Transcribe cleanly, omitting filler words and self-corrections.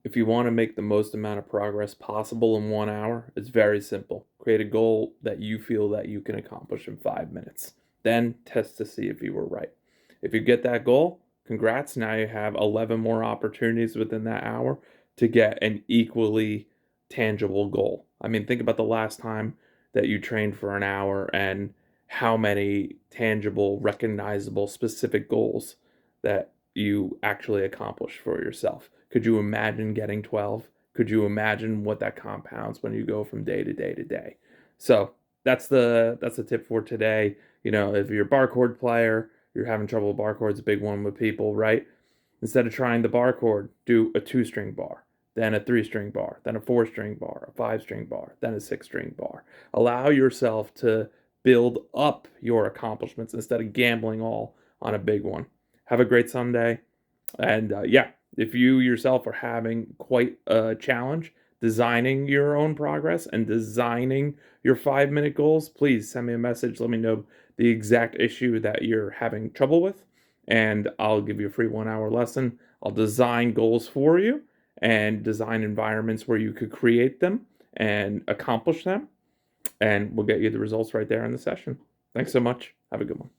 If you want to make the most amount of progress possible in 1 hour, it's very simple. Create a goal that you feel that you can accomplish in 5 minutes. Then test to see if you were right. If you get that goal, congrats. Now you have 11 more opportunities within that hour to get an equally tangible goal. I mean, think about the last time that you trained for an hour and how many tangible, recognizable, specific goals that you actually accomplished for yourself. Could you imagine getting 12? Could you imagine what that compounds when you go from day to day to day? So that's the tip for today. If you're a barchord player, you're having trouble with barchords, a big one with people, right? Instead of trying the barchord, do a 2-string bar, then a 3-string bar, then a 4-string bar, a 5-string bar, then a 6-string bar. Allow yourself to build up your accomplishments instead of gambling all on a big one. Have a great Sunday. And yeah, if you yourself are having quite a challenge designing your own progress and designing your 5 minute goals, please send me a message. Let me know the exact issue that you're having trouble with, and I'll give you a free 1 hour lesson. I'll design goals for you and design environments where you could create them and accomplish them, and we'll get you the results right there in the session. Thanks so much. Have a good one.